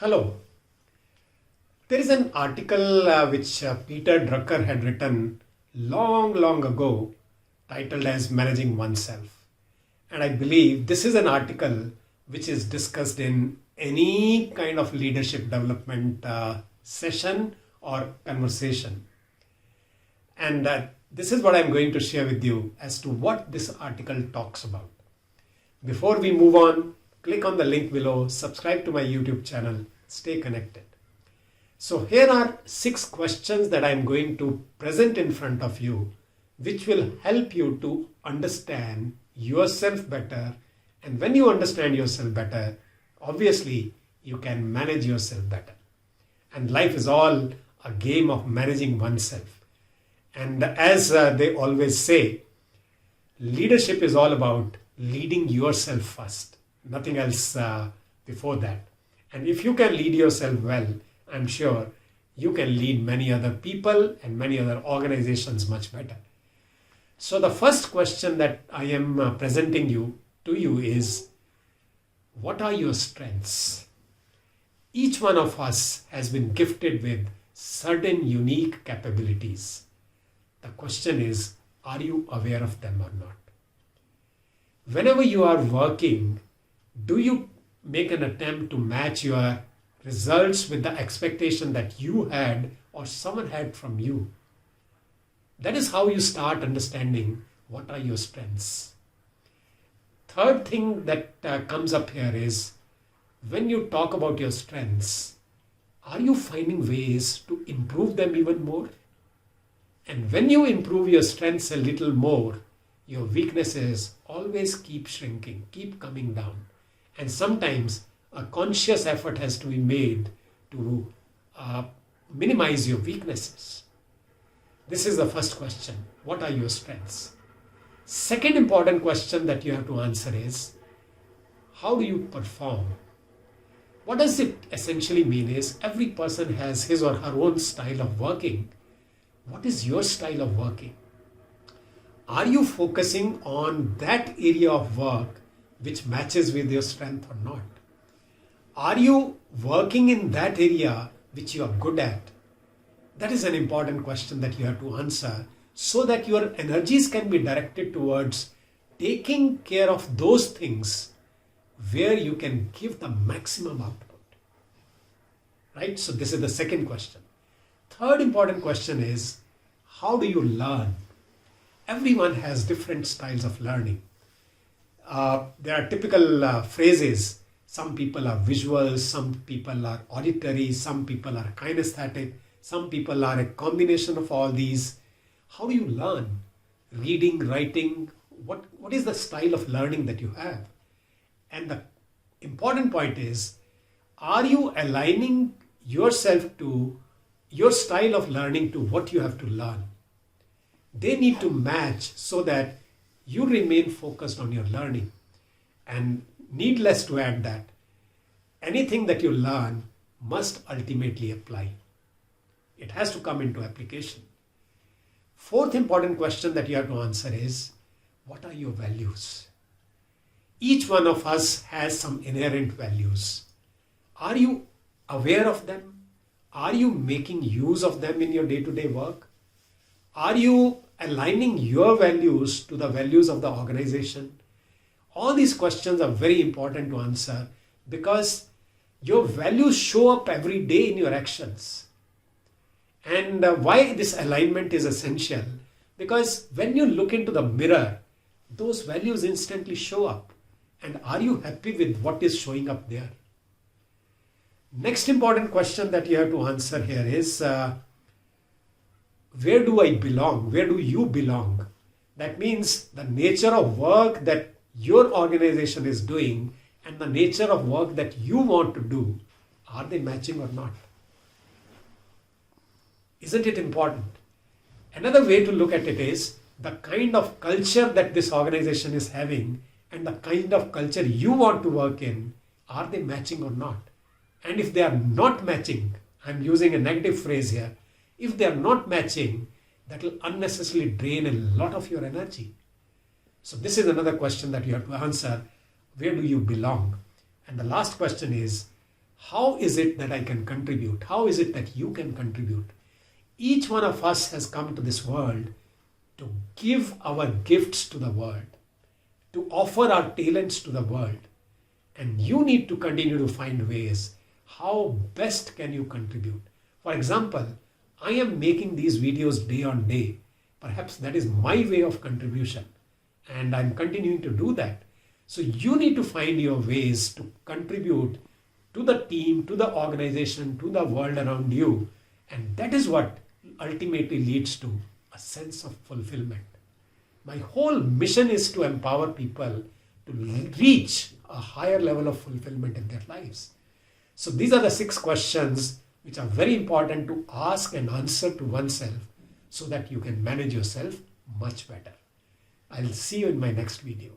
Hello. There is an article which Peter Drucker had written long ago titled as Managing Oneself. And I believe this is an article which is discussed in any kind of leadership development session or conversation. And this is what I'm going to share with you as to what this article talks about. Before we move on, click on the link below, subscribe to my YouTube channel, stay connected. So here are 6 questions that I'm going to present in front of you, which will help you to understand yourself better. And when you understand yourself better, obviously you can manage yourself better. And life is all a game of managing oneself. And as they always say, leadership is all about leading yourself first, nothing else before that. And if you can lead yourself well, I'm sure you can lead many other people and many other organizations much better. So the first question that I am presenting to you is, what are your strengths? Each one of us has been gifted with certain unique capabilities. The question is, are you aware of them or not? Whenever you are working, do you make an attempt to match your results with the expectation that you had or someone had from you? That is how you start understanding what are your strengths. Third thing that comes up here is, when you talk about your strengths, are you finding ways to improve them even more? And when you improve your strengths a little more, your weaknesses always keep shrinking, keep coming down. And sometimes a conscious effort has to be made to minimize your weaknesses. This is the first question. What are your strengths? Second important question that you have to answer is, how do you perform? What does it essentially mean is, every person has his or her own style of working. What is your style of working? Are you focusing on that area of work which matches with your strength or not? Are you working in that area which you are good at? That is an important question that you have to answer, so that your energies can be directed towards taking care of those things where you can give the maximum output. Right? So this is the second question. Third important question is, how do you learn? Everyone has different styles of learning. There are typical phrases. Some people are visual, some people are auditory, some people are kinesthetic, some people are a combination of all these. How do you learn? Reading, writing, what is the style of learning that you have? And the important point is, are you aligning yourself to your style of learning to what you have to learn? They need to match so that you remain focused on your learning. And needless to add that anything that you learn must ultimately apply. It has to come into application. Fourth important question that you have to answer is, what are your values? Each one of us has some inherent values. Are you aware of them? Are you making use of them in your day-to-day work? Are you aligning your values to the values of the organization? All these questions are very important to answer, because your values show up every day in your actions. And why this alignment is essential? Because when you look into the mirror, those values instantly show up. And are you happy with what is showing up there? Next important question that you have to answer here is, where do I belong? Where do you belong? That means the nature of work that your organization is doing and the nature of work that you want to do, are they matching or not? Isn't it important? Another way to look at it is the kind of culture that this organization is having and the kind of culture you want to work in, are they matching or not? And if they are not matching, I'm using a negative phrase here, if they are not matching, that will unnecessarily drain a lot of your energy. So this is another question that you have to answer. Where do you belong? And the last question is, How is it that I can contribute? How is it that you can contribute? Each one of us has come to this world to give our gifts to the world, to offer our talents to the world. And you need to continue to find ways how best can you contribute. For example, I am making these videos day on day. Perhaps that is my way of contribution, and I'm continuing to do that. So you need to find your ways to contribute to the team, to the organization, to the world around you. And that is what ultimately leads to a sense of fulfillment. My whole mission is to empower people to reach a higher level of fulfillment in their lives. So these are the 6 questions which are very important to ask and answer to oneself so that you can manage yourself much better. I'll see you in my next video.